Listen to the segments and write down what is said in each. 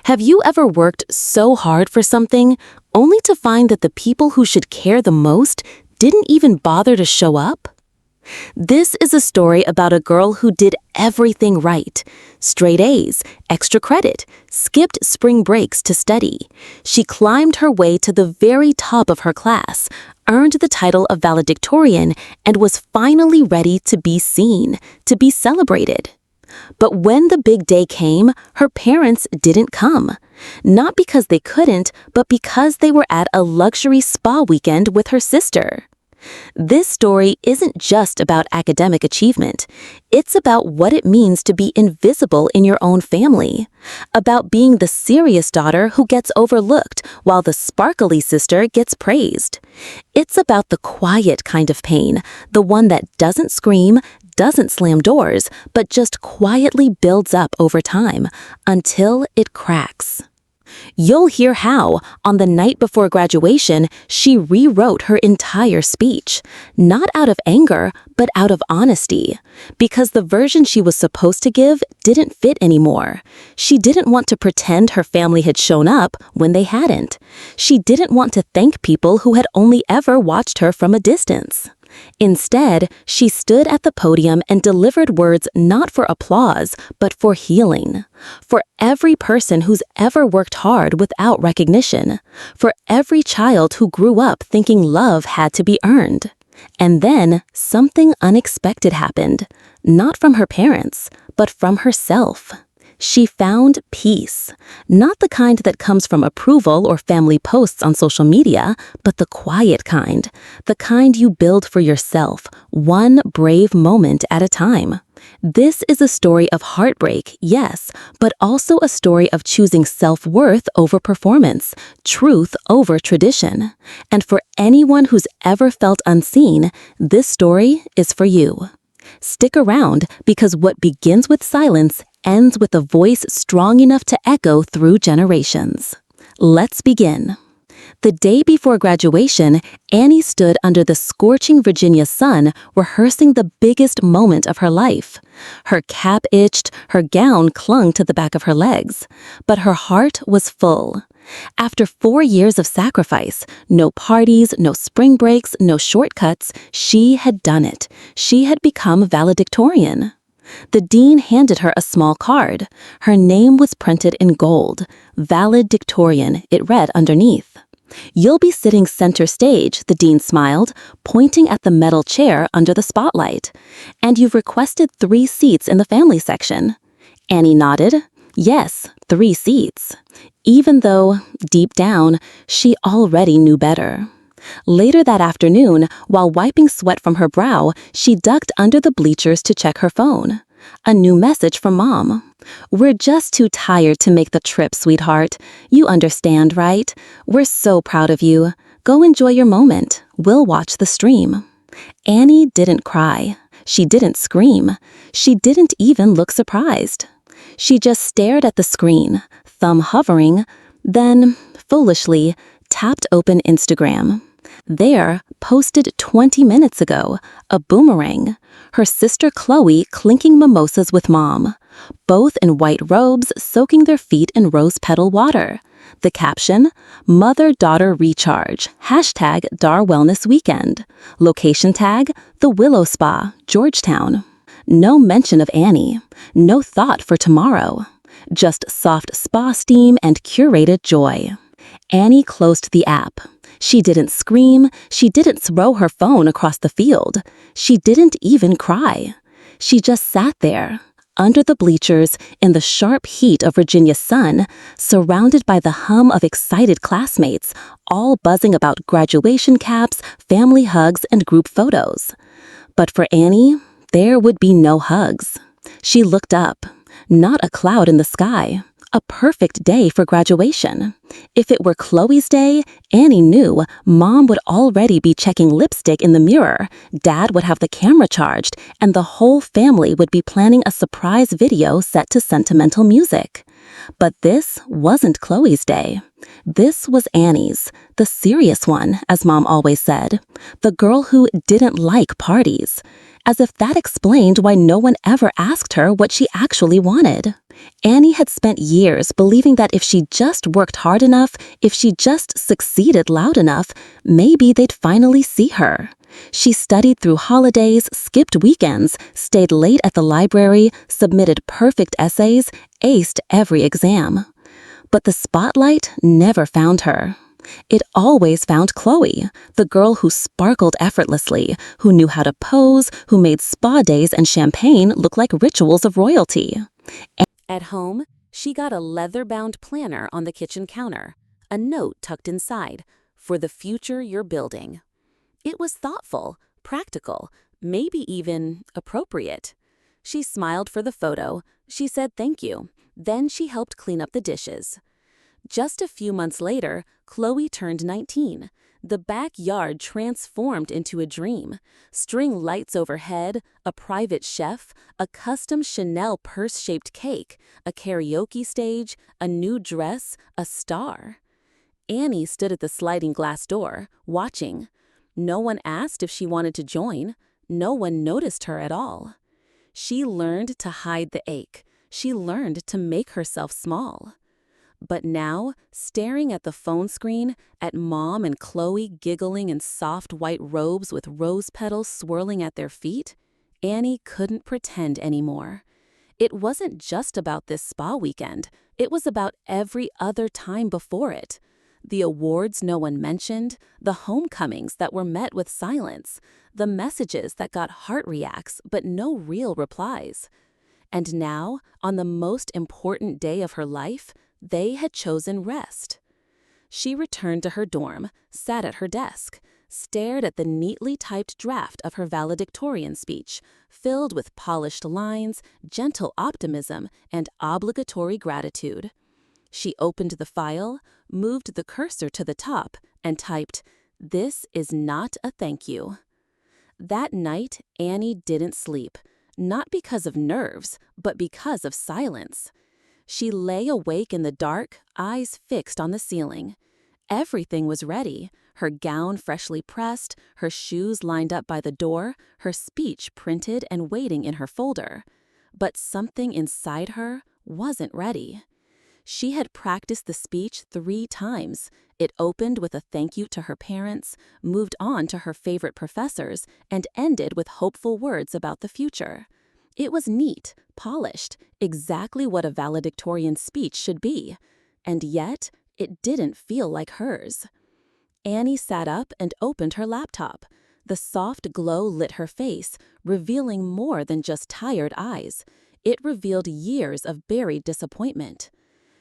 Have you ever worked so hard for something only to find that the people who should care the most didn't even bother to show up? This is a story about a girl who did everything right. Straight A's, extra credit, skipped spring breaks to study. She climbed her way to the very top of her class, earned the title of valedictorian, and was finally ready to be seen, to be celebrated. But when the big day came, her parents didn't come. Not because they couldn't, but because they were at a luxury spa weekend with her sister. This story isn't just about academic achievement. It's about what it means to be invisible in your own family. About being the serious daughter who gets overlooked while the sparkly sister gets praised. It's about the quiet kind of pain, the one that doesn't scream, doesn't slam doors, but just quietly builds up over time until it cracks. You'll hear how, on the night before graduation, she rewrote her entire speech, not out of anger, but out of honesty, because the version she was supposed to give didn't fit anymore. She didn't want to pretend her family had shown up when they hadn't. She didn't want to thank people who had only ever watched her from a distance. Instead, she stood at the podium and delivered words not for applause, but for healing. For every person who's ever worked hard without recognition. For every child who grew up thinking love had to be earned. And then something unexpected happened. Not from her parents, but from herself. She found peace, not the kind that comes from approval or family posts on social media, but the quiet kind, the kind you build for yourself, one brave moment at a time. This is a story of heartbreak, yes, but also a story of choosing self-worth over performance, truth over tradition. And for anyone who's ever felt unseen, this story is for you. Stick around, because what begins with silence ends with a voice strong enough to echo through generations. Let's begin. The day before graduation, Annie stood under the scorching Virginia sun, rehearsing the biggest moment of her life. Her cap itched, her gown clung to the back of her legs, but her heart was full. After 4 years of sacrifice, no parties, no spring breaks, no shortcuts, she had done it. She had become valedictorian. The dean handed her a small card. Her name was printed in gold. Valedictorian, it read underneath. "You'll be sitting center stage," the dean smiled, pointing at the metal chair under the spotlight. "And you've requested 3 seats in the family section." Annie nodded. Yes, 3 seats. Even though, deep down, she already knew better. Later that afternoon, while wiping sweat from her brow, she ducked under the bleachers to check her phone. A new message from Mom. "We're just too tired to make the trip, sweetheart. You understand, right? We're so proud of you. Go enjoy your moment. We'll watch the stream." Annie didn't cry. She didn't scream. She didn't even look surprised. She just stared at the screen, thumb hovering, then, foolishly, tapped open Instagram. There, posted 20 minutes ago, a boomerang, her sister Chloe clinking mimosas with Mom, both in white robes soaking their feet in rose petal water. The caption, "Mother-Daughter Recharge, #Dar Wellness Weekend." Location tag, The Willow Spa, Georgetown. No mention of Annie, no thought for tomorrow. Just soft spa steam and curated joy. Annie closed the app. She didn't scream, she didn't throw her phone across the field. She didn't even cry. She just sat there, under the bleachers, in the sharp heat of Virginia's sun, surrounded by the hum of excited classmates, all buzzing about graduation caps, family hugs, and group photos. But for Annie, there would be no hugs. She looked up. Not a cloud in the sky. A perfect day for graduation. If it were Chloe's day, Annie knew Mom would already be checking lipstick in the mirror, Dad would have the camera charged, and the whole family would be planning a surprise video set to sentimental music. But this wasn't Chloe's day. This was Annie's, the serious one, as Mom always said, the girl who didn't like parties. as if that explained why no one ever asked her what she actually wanted. Annie had spent years believing that if she just worked hard enough, if she just succeeded loud enough, maybe they'd finally see her. She studied through holidays, skipped weekends, stayed late at the library, submitted perfect essays, aced every exam. But the spotlight never found her. It always found Chloe, the girl who sparkled effortlessly, who knew how to pose, who made spa days and champagne look like rituals of royalty. At home, she got a leather-bound planner on the kitchen counter, a note tucked inside, "For the future you're building." It was thoughtful, practical, maybe even appropriate. She smiled for the photo, she said thank you, then she helped clean up the dishes. Just a few months later, Chloe turned 19. The backyard transformed into a dream. String lights overhead, a private chef, a custom Chanel purse-shaped cake, a karaoke stage, a new dress, a star. Annie stood at the sliding glass door, watching. No one asked if she wanted to join. No one noticed her at all. She learned to hide the ache. She learned to make herself small. But now, staring at the phone screen, at Mom and Chloe giggling in soft white robes with rose petals swirling at their feet, Annie couldn't pretend anymore. It wasn't just about this spa weekend. It was about every other time before it. The awards no one mentioned, the homecomings that were met with silence, the messages that got heart reacts but no real replies. And now, on the most important day of her life, they had chosen rest. She returned to her dorm, sat at her desk, stared at the neatly typed draft of her valedictorian speech, filled with polished lines, gentle optimism, and obligatory gratitude. She opened the file, moved the cursor to the top, and typed, "This is not a thank you." That night, Annie didn't sleep, not because of nerves, but because of silence. She lay awake in the dark, eyes fixed on the ceiling. Everything was ready, her gown freshly pressed, her shoes lined up by the door, her speech printed and waiting in her folder. But something inside her wasn't ready. She had practiced the speech 3 times. It opened with a thank you to her parents, moved on to her favorite professors, and ended with hopeful words about the future. It was neat, polished, exactly what a valedictorian speech should be. And yet, it didn't feel like hers. Annie sat up and opened her laptop. The soft glow lit her face, revealing more than just tired eyes. It revealed years of buried disappointment.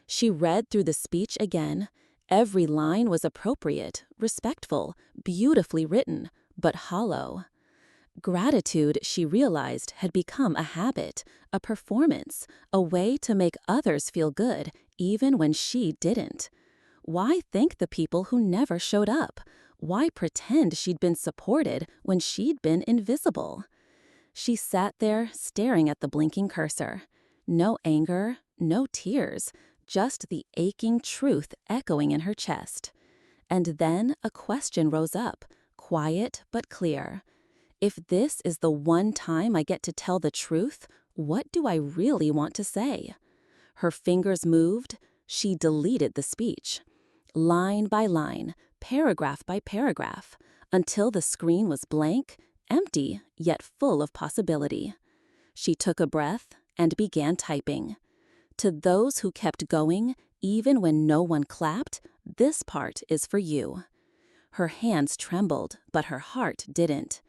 She read through the speech again. Every line was appropriate, respectful, beautifully written, but hollow. Gratitude, she realized, had become a habit, a performance, a way to make others feel good, even when she didn't. Why thank the people who never showed up? Why pretend she'd been supported when she'd been invisible? She sat there, staring at the blinking cursor. No anger, no tears, just the aching truth echoing in her chest. And then a question rose up, quiet but clear. If this is the one time I get to tell the truth, what do I really want to say? Her fingers moved. She deleted the speech. Line by line, paragraph by paragraph, until the screen was blank, empty, yet full of possibility. She took a breath and began typing. To those who kept going, even when no one clapped, this part is for you. Her hands trembled, but her heart didn't.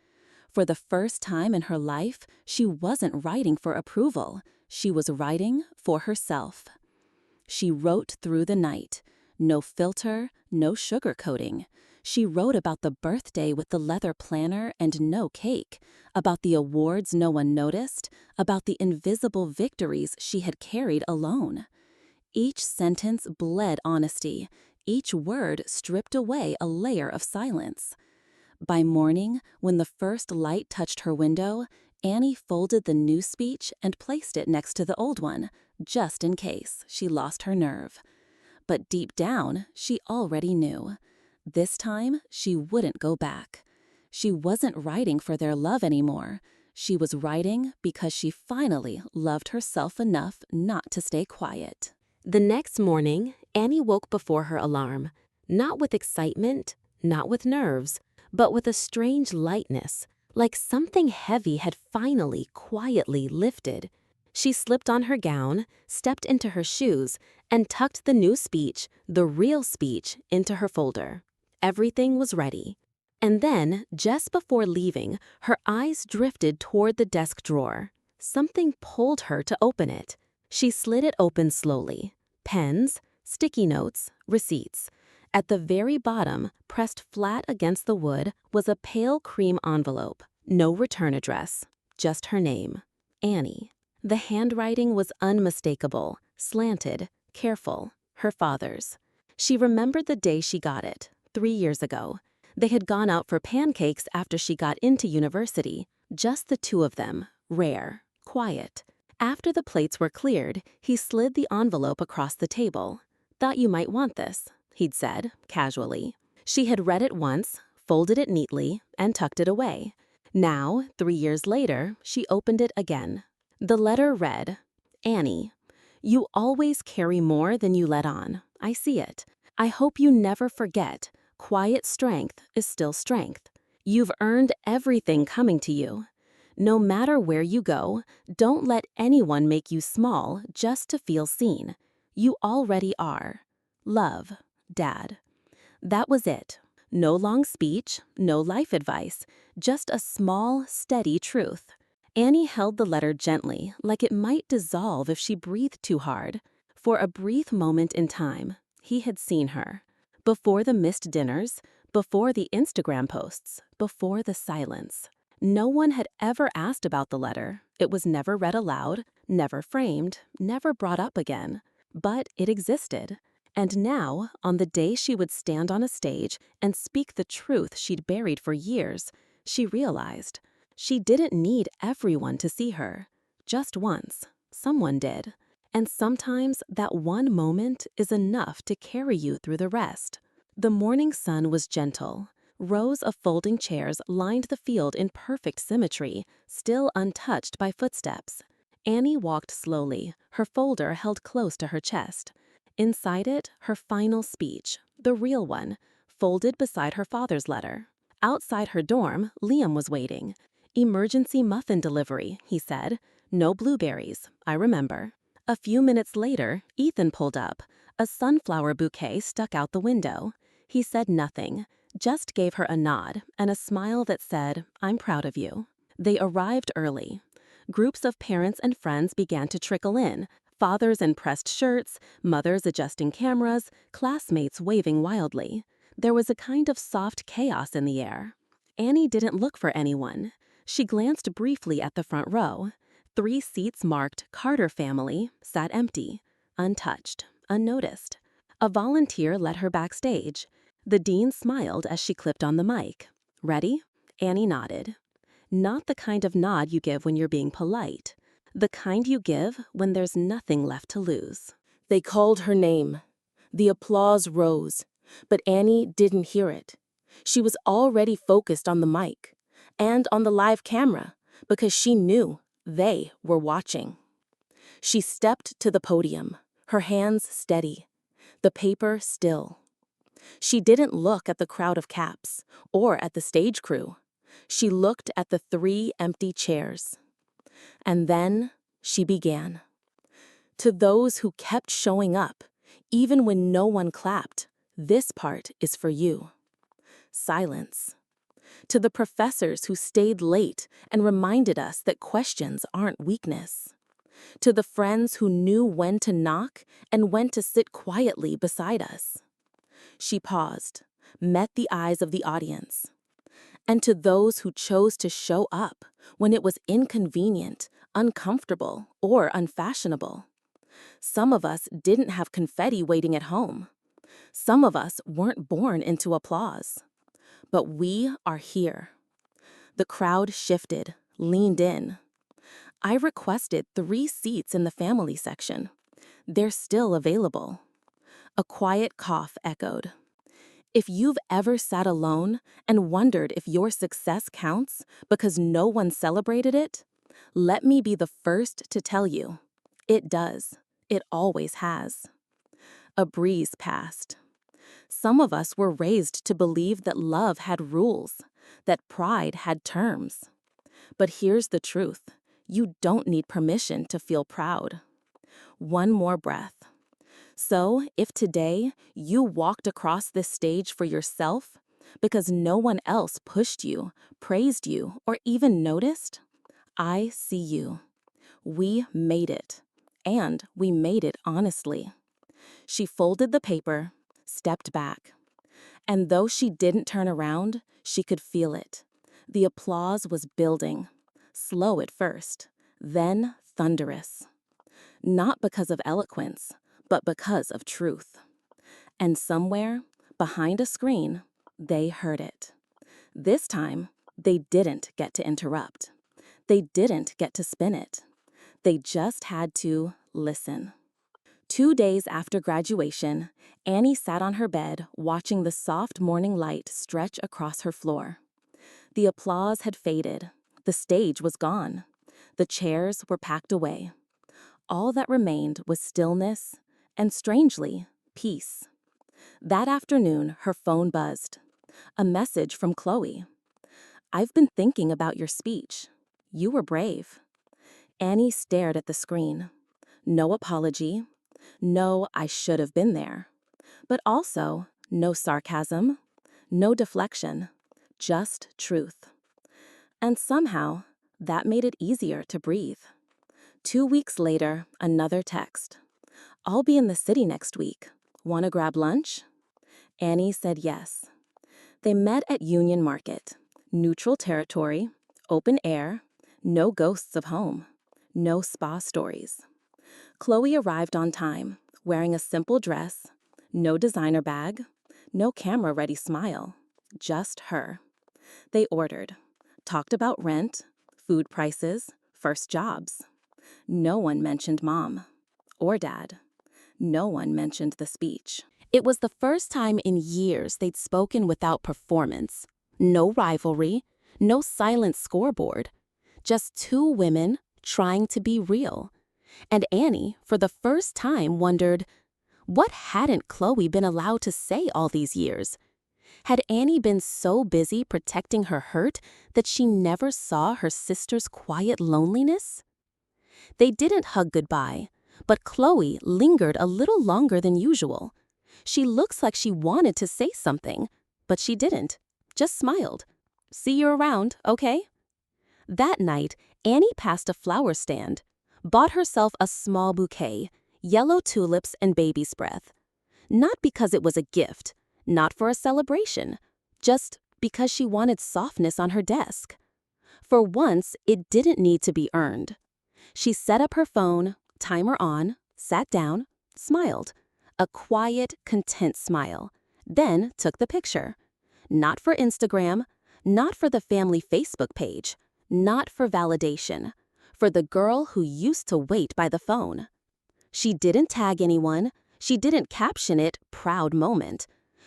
For the first time in her life, she wasn't writing for approval. She was writing for herself. She wrote through the night. No filter, no sugarcoating. She wrote about the birthday with the leather planner and no cake, about the awards no one noticed, about the invisible victories she had carried alone. Each sentence bled honesty. Each word stripped away a layer of silence. By morning, when the first light touched her window, Annie folded the new speech and placed it next to the old one, just in case she lost her nerve. But deep down, she already knew. This time, she wouldn't go back. She wasn't writing for their love anymore. She was writing because she finally loved herself enough not to stay quiet. The next morning, Annie woke before her alarm, not with excitement, not with nerves, but with a strange lightness, like something heavy had finally, quietly lifted. She slipped on her gown, stepped into her shoes, and tucked the new speech, the real speech, into her folder. Everything was ready. And then, just before leaving, her eyes drifted toward the desk drawer. Something pulled her to open it. She slid it open slowly. Pens, sticky notes, receipts. At the very bottom, pressed flat against the wood, was a pale cream envelope. No return address, just her name, Annie. The handwriting was unmistakable, slanted, careful, her father's. She remembered the day she got it, 3 years ago. They had gone out for pancakes after she got into university, just the two of them, rare, quiet. After the plates were cleared, he slid the envelope across the table. "Thought you might want this," he'd said, casually. She had read it once, folded it neatly, and tucked it away. Now, 3 years later, she opened it again. The letter read, "Annie, you always carry more than you let on. I see it. I hope you never forget. Quiet strength is still strength. You've earned everything coming to you. No matter where you go, don't let anyone make you small just to feel seen. You already are. Love, Dad." That was it. No long speech, no life advice, just a small, steady truth. Annie held the letter gently, like it might dissolve if she breathed too hard. For a brief moment in time, he had seen her. Before the missed dinners, before the Instagram posts, before the silence. No one had ever asked about the letter. It was never read aloud, never framed, never brought up again. But it existed. And now, on the day she would stand on a stage and speak the truth she'd buried for years, she realized she didn't need everyone to see her. Just once, someone did. And sometimes that one moment is enough to carry you through the rest. The morning sun was gentle. Rows of folding chairs lined the field in perfect symmetry, still untouched by footsteps. Annie walked slowly, her folder held close to her chest. Inside it, her final speech, the real one, folded beside her father's letter. Outside her dorm, Liam was waiting. "Emergency muffin delivery," he said. "No blueberries, I remember." A few minutes later, Ethan pulled up. A sunflower bouquet stuck out the window. He said nothing, just gave her a nod and a smile that said, "I'm proud of you." They arrived early. Groups of parents and friends began to trickle in. Fathers in pressed shirts, mothers adjusting cameras, classmates waving wildly. There was a kind of soft chaos in the air. Annie didn't look for anyone. She glanced briefly at the front row. 3 seats marked Carter Family sat empty, untouched, unnoticed. A volunteer led her backstage. The dean smiled as she clipped on the mic. "Ready?" Annie nodded. Not the kind of nod you give when you're being polite. The kind you give when there's nothing left to lose. They called her name. The applause rose, but Annie didn't hear it. She was already focused on the mic and on the live camera because she knew they were watching. She stepped to the podium, her hands steady, the paper still. She didn't look at the crowd of caps or at the stage crew. She looked at the 3 empty chairs. And then she began. To those who kept showing up, even when no one clapped, this part is for you. Silence. To the professors who stayed late and reminded us that questions aren't weakness. To the friends who knew when to knock and when to sit quietly beside us. She paused, met the eyes of the audience. And to those who chose to show up when it was inconvenient, uncomfortable, or unfashionable. Some of us didn't have confetti waiting at home. Some of us weren't born into applause. But we are here. The crowd shifted, leaned in. I requested 3 seats in the family section. They're still available. A quiet cough echoed. If you've ever sat alone and wondered if your success counts because no one celebrated it, let me be the first to tell you, it does. It always has. A breeze passed. Some of us were raised to believe that love had rules, that pride had terms. But here's the truth. You don't need permission to feel proud. One more breath. So, if today you walked across this stage for yourself because no one else pushed you, praised you, or even noticed, I see you. We made it. And we made it honestly. She folded the paper, stepped back. And though she didn't turn around, she could feel it. The applause was building. Slow at first, then thunderous. Not because of eloquence, but because of truth. And somewhere, behind a screen, they heard it. This time, they didn't get to interrupt. They didn't get to spin it. They just had to listen. 2 days after graduation, Annie sat on her bed watching the soft morning light stretch across her floor. The applause had faded. The stage was gone. The chairs were packed away. All that remained was stillness and, strangely, peace. That afternoon, her phone buzzed. A message from Chloe. "I've been thinking about your speech. You were brave." Annie stared at the screen. No apology. No, "I should have been there." But also, no sarcasm. No deflection. Just truth. And somehow, that made it easier to breathe. 2 weeks later, another text. "I'll be in the city next week. Want to grab lunch?" Annie said yes. They met at Union Market. Neutral territory, open air, no ghosts of home, no spa stories. Chloe arrived on time, wearing a simple dress, no designer bag, no camera-ready smile, just her. They ordered, talked about rent, food prices, first jobs. No one mentioned mom or dad. No one mentioned the speech. It was the first time in years they'd spoken without performance. No rivalry, no silent scoreboard. Just two women trying to be real. And Annie, for the first time, wondered, what hadn't Chloe been allowed to say all these years? Had Annie been so busy protecting her hurt that she never saw her sister's quiet loneliness? They didn't hug goodbye, but Chloe lingered a little longer than usual. She looks like she wanted to say something, but she didn't, just smiled. "See you around, okay?" That night, Annie passed a flower stand, bought herself a small bouquet, yellow tulips and baby's breath. Not because it was a gift, not for a celebration, just because she wanted softness on her desk. For once, it didn't need to be earned. She set up her phone, timer on, sat down, smiled. A quiet, content smile. Then took the picture. Not for Instagram, not for the family Facebook page, not for validation. For the girl who used to wait by the phone. She didn't tag anyone. She didn't caption it "proud moment."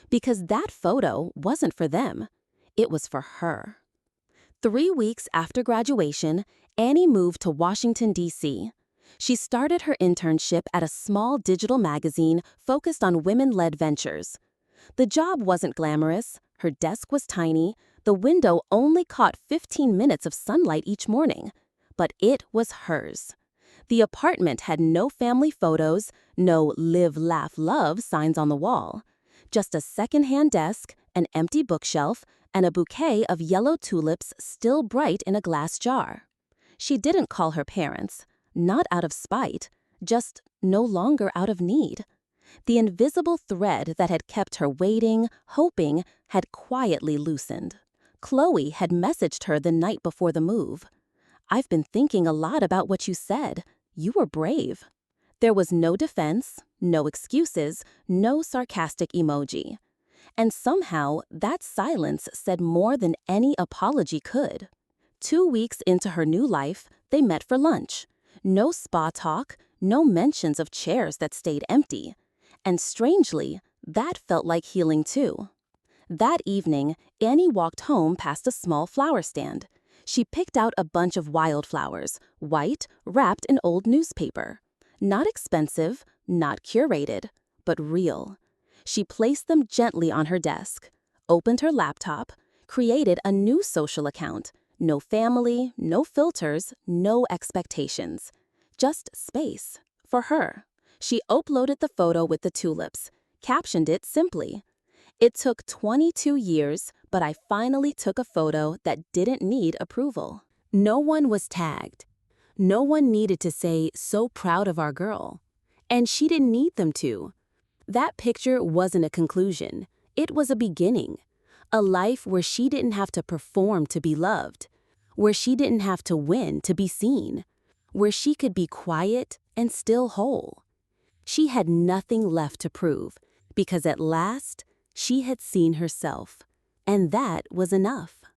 Because that photo wasn't for them. It was for her. 3 weeks after graduation, Annie moved to Washington, D.C. She started her internship at a small digital magazine focused on women-led ventures. The job wasn't glamorous, her desk was tiny, the window only caught 15 minutes of sunlight each morning. But it was hers. The apartment had no family photos, no "live, laugh, love" signs on the wall. Just a second-hand desk, an empty bookshelf, and a bouquet of yellow tulips still bright in a glass jar. She didn't call her parents. Not out of spite, just no longer out of need. The invisible thread that had kept her waiting, hoping, had quietly loosened. Chloe had messaged her the night before the move. "I've been thinking a lot about what you said. You were brave." There was no defense, no excuses, no sarcastic emoji. And somehow, that silence said more than any apology could. 2 weeks into her new life, they met for lunch. No spa talk, no mentions of chairs that stayed empty. And strangely, that felt like healing too. That evening, Annie walked home past a small flower stand. She picked out a bunch of wildflowers, white, wrapped in old newspaper. Not expensive, not curated, but real. She placed them gently on her desk, opened her laptop, created a new social account. No family, no filters, no expectations. Just space. For her. She uploaded the photo with the tulips, captioned it simply. It took 22 years, but I finally took a photo that didn't need approval. No one was tagged. No one needed to say, "So proud of our girl." And she didn't need them to. That picture wasn't a conclusion. It was a beginning. A life where she didn't have to perform to be loved. Where she didn't have to win to be seen. Where she could be quiet and still whole. She had nothing left to prove, because at last, she had seen herself. And that was enough.